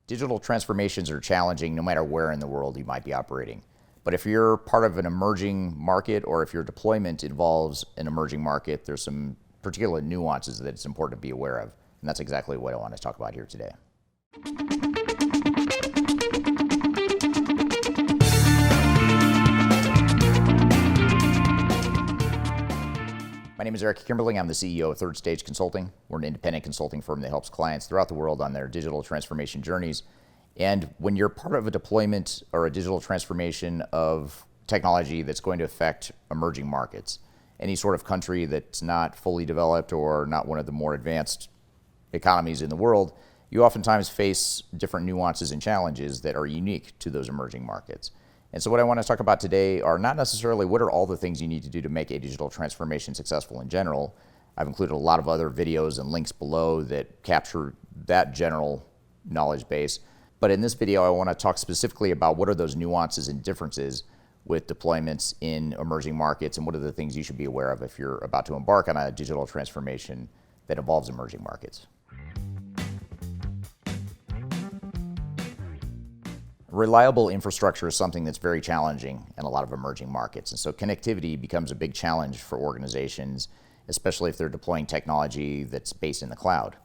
Digital transformations are challenging no matter where in the world you might be operating. But if you're part of an emerging market or if your deployment involves an emerging market, there's some particular nuances that it's important to be aware of. And that's exactly what I want to talk about here today. My name is Eric Kimberling. I'm the CEO of Third Stage Consulting. We're an independent consulting firm that helps clients throughout the world on their digital transformation journeys. And when you're part of a deployment or a digital transformation of technology that's going to affect emerging markets, any sort of country that's not fully developed or not one of the more advanced economies in the world, you oftentimes face different nuances and challenges that are unique to those emerging markets. And so what I want to talk about today are not necessarily what are all the things you need to do to make a digital transformation successful in general. I've included a lot of other videos and links below that capture that general knowledge base. But in this video, I want to talk specifically about what are those nuances and differences with deployments in emerging markets and what are the things you should be aware of if you're about to embark on a digital transformation that involves emerging markets. Reliable infrastructure is something that's very challenging in a lot of emerging markets. And so connectivity becomes a big challenge for organizations, especially if they're deploying technology that's based in the cloud.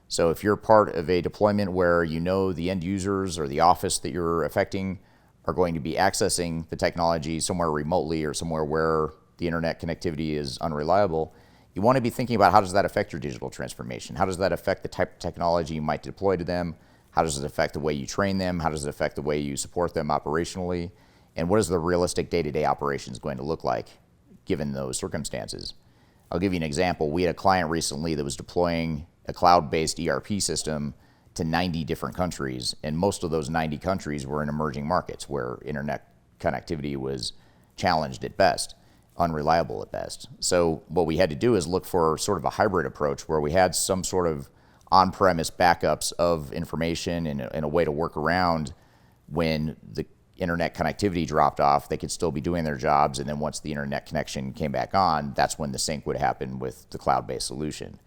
So if you're part of a deployment where you know the end users or the office that you're affecting are going to be accessing the technology somewhere remotely or somewhere where the internet connectivity is unreliable, you want to be thinking about how does that affect your digital transformation? How does that affect the type of technology you might deploy to them? How does it affect the way you train them? How does it affect the way you support them operationally? And what is the realistic day-to-day operations going to look like given those circumstances? I'll give you an example. We had a client recently that was deploying a cloud-based ERP system to 90 different countries, and most of those 90 countries were in emerging markets where internet connectivity was challenged at best, unreliable at best. So what we had to do is look for sort of a hybrid approach where we had some sort of on-premise backups of information and a way to work around when the internet connectivity dropped off, they could still be doing their jobs, and then once the internet connection came back on, that's when the sync would happen with the cloud-based solution.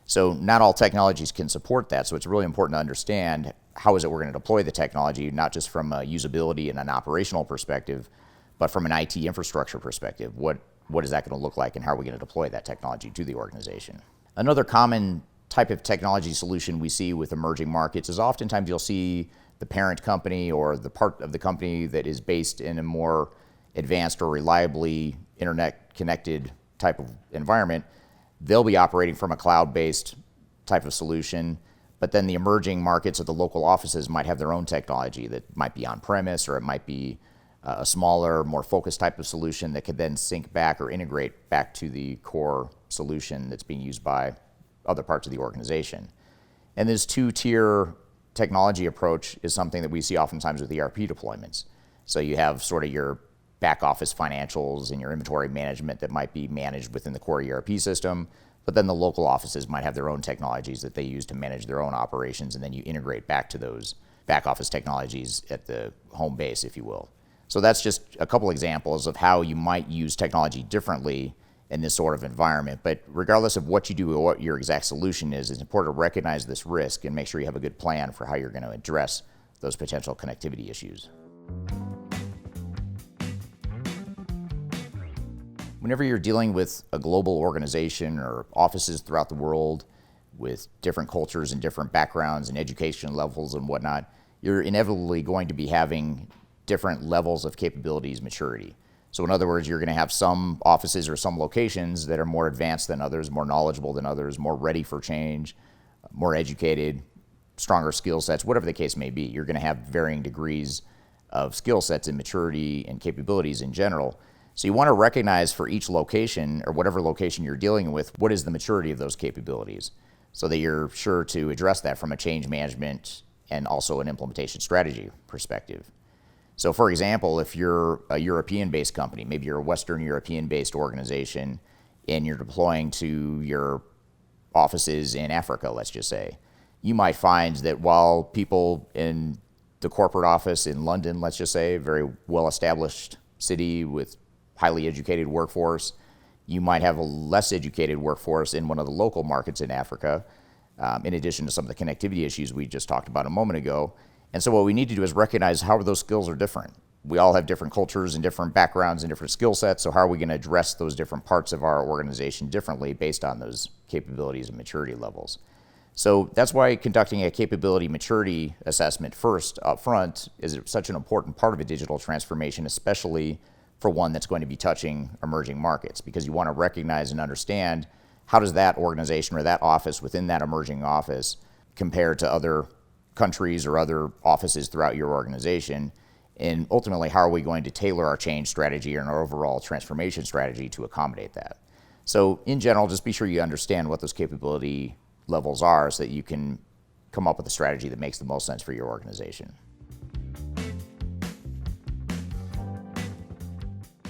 So not all technologies can support that, so it's really important to understand how is it we're going to deploy the technology, not just from a usability and an operational perspective, but from an IT infrastructure perspective. What is that going to look like, and how are we going to deploy that technology to the organization? Another common type of technology solution we see with emerging markets is oftentimes you'll see the parent company or the part of the company that is based in a more advanced or reliably internet connected type of environment. They'll be operating from a cloud-based type of solution, but then the emerging markets or the local offices might have their own technology that might be on-premise, or it might be a smaller, more focused type of solution that could then sync back or integrate back to the core solution that's being used by other parts of the organization. And this two-tier technology approach is something that we see oftentimes with ERP deployments. So you have sort of your back office financials and your inventory management that might be managed within the core ERP system, but then the local offices might have their own technologies that they use to manage their own operations, and then you integrate back to those back office technologies at the home base, if you will. So that's just a couple examples of how you might use technology differently in this sort of environment. But regardless of what you do or what your exact solution is, it's important to recognize this risk and make sure you have a good plan for how you're going to address those potential connectivity issues. Whenever you're dealing with a global organization or offices throughout the world with different cultures and different backgrounds and education levels and whatnot, you're inevitably going to be having different levels of capabilities maturity. So in other words, you're going to have some offices or some locations that are more advanced than others, more knowledgeable than others, more ready for change, more educated, stronger skill sets, whatever the case may be. You're going to have varying degrees of skill sets and maturity and capabilities in general. So you want to recognize for each location or whatever location you're dealing with, what is the maturity of those capabilities so that you're sure to address that from a change management and also an implementation strategy perspective. So for example, if you're a European-based company, maybe you're a Western European-based organization and you're deploying to your offices in Africa, let's just say, you might find that while people in the corporate office in London, let's just say, a very well-established city with highly educated workforce, you might have a less educated workforce in one of the local markets in Africa, in addition to some of the connectivity issues we just talked about a moment ago. And so what we need to do is recognize how those skills are different. We all have different cultures and different backgrounds and different skill sets, so how are we going to address those different parts of our organization differently based on those capabilities and maturity levels? So that's why conducting a capability maturity assessment first up front is such an important part of a digital transformation, especially for one that's going to be touching emerging markets, because you want to recognize and understand how does that organization or that office within that emerging office compare to other countries or other offices throughout your organization, and ultimately how are we going to tailor our change strategy and our overall transformation strategy to accommodate that. So in general, just be sure you understand what those capability levels are so that you can come up with a strategy that makes the most sense for your organization.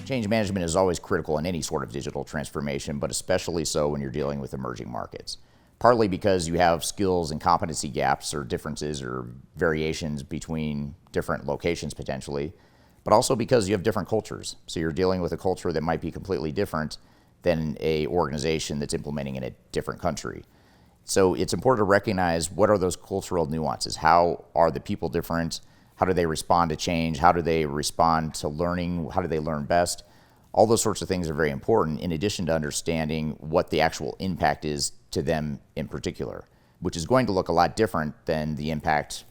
Change management is always critical in any sort of digital transformation, but especially so when you're dealing with emerging markets. Partly because you have skills and competency gaps or differences or variations between different locations potentially, but also because you have different cultures. So you're dealing with a culture that might be completely different than an organization that's implementing in a different country. So it's important to recognize what are those cultural nuances. How are the people different? How do they respond to change? How do they respond to learning? How do they learn best? All those sorts of things are very important, in addition to understanding what the actual impact is to them in particular, which is going to look a lot different than the impact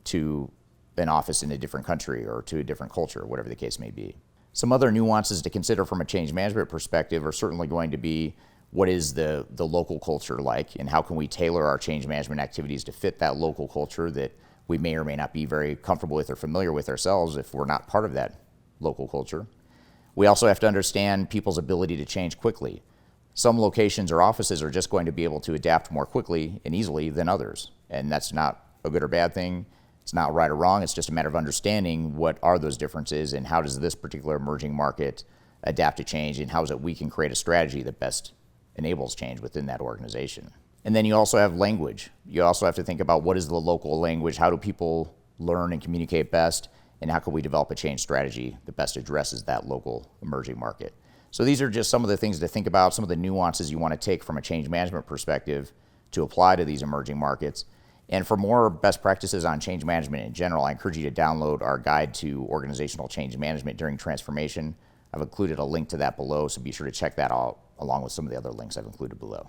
to an office in a different country or to a different culture, whatever the case may be. Some other nuances to consider from a change management perspective are certainly going to be what is the local culture like, and how can we tailor our change management activities to fit that local culture that we may or may not be very comfortable with or familiar with ourselves if we're not part of that local culture. We also have to understand people's ability to change quickly. Some locations or offices are just going to be able to adapt more quickly and easily than others. And that's not a good or bad thing. It's not right or wrong. It's just a matter of understanding what are those differences and how does this particular emerging market adapt to change, and how is it we can create a strategy that best enables change within that organization. And then you also have language. You also have to think about what is the local language, how do people learn and communicate best, and how can we develop a change strategy that best addresses that local emerging market. So these are just some of the things to think about, some of the nuances you want to take from a change management perspective to apply to these emerging markets. And for more best practices on change management in general, I encourage you to download our guide to organizational change management during transformation. I've included a link to that below, so be sure to check that out along with some of the other links I've included below.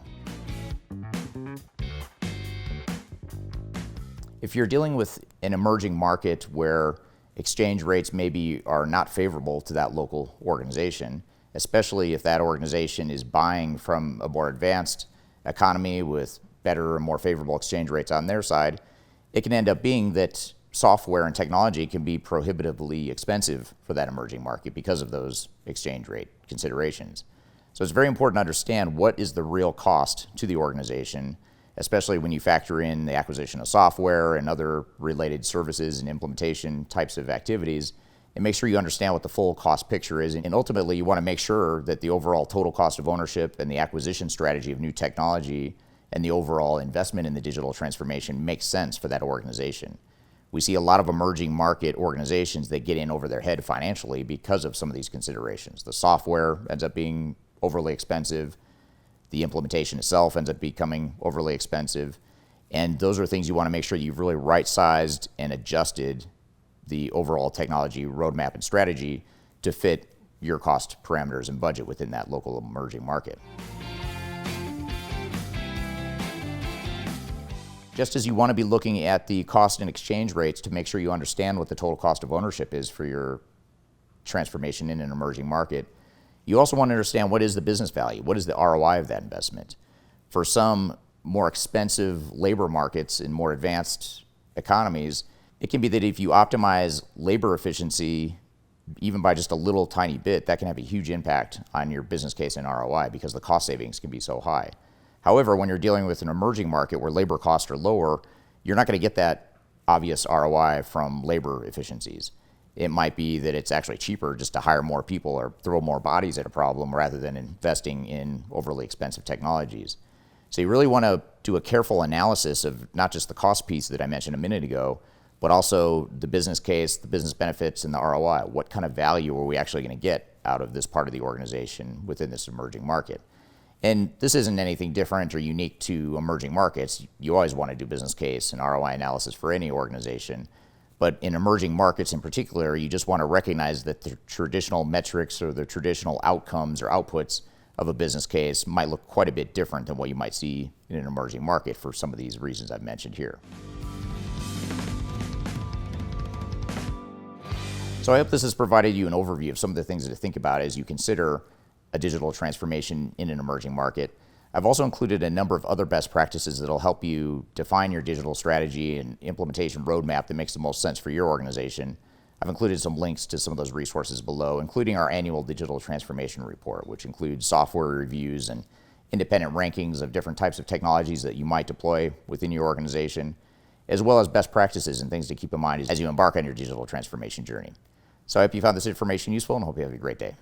If you're dealing with an emerging market where exchange rates maybe are not favorable to that local organization, especially if that organization is buying from a more advanced economy with better and more favorable exchange rates on their side, it can end up being that software and technology can be prohibitively expensive for that emerging market because of those exchange rate considerations. So it's very important to understand what is the real cost to the organization, especially when you factor in the acquisition of software and other related services and implementation types of activities, and make sure you understand what the full cost picture is. And ultimately, you want to make sure that the overall total cost of ownership and the acquisition strategy of new technology and the overall investment in the digital transformation makes sense for that organization. We see a lot of emerging market organizations that get in over their head financially because of some of these considerations. The software ends up being overly expensive. The implementation itself ends up becoming overly expensive. And those are things you want to make sure you've really right-sized and adjusted the overall technology roadmap and strategy to fit your cost parameters and budget within that local emerging market. Just as you want to be looking at the cost and exchange rates to make sure you understand what the total cost of ownership is for your transformation in an emerging market, you also want to understand what is the business value, what is the ROI of that investment. For some more expensive labor markets in more advanced economies, it can be that if you optimize labor efficiency, even by just a little tiny bit, that can have a huge impact on your business case and ROI because the cost savings can be so high. However, when you're dealing with an emerging market where labor costs are lower, you're not going to get that obvious ROI from labor efficiencies. It might be that it's actually cheaper just to hire more people or throw more bodies at a problem rather than investing in overly expensive technologies. So you really want to do a careful analysis of not just the cost piece that I mentioned a minute ago, but also the business case, the business benefits, and the ROI. What kind of value are we actually going to get out of this part of the organization within this emerging market? And this isn't anything different or unique to emerging markets. You always want to do business case and ROI analysis for any organization. But in emerging markets in particular, you just want to recognize that the traditional metrics or the traditional outcomes or outputs of a business case might look quite a bit different than what you might see in an emerging market for some of these reasons I've mentioned here. So I hope this has provided you an overview of some of the things to think about as you consider a digital transformation in an emerging market. I've also included a number of other best practices that'll help you define your digital strategy and implementation roadmap that makes the most sense for your organization. I've included some links to some of those resources below, including our annual digital transformation report, which includes software reviews and independent rankings of different types of technologies that you might deploy within your organization, as well as best practices and things to keep in mind as you embark on your digital transformation journey. So I hope you found this information useful and hope you have a great day.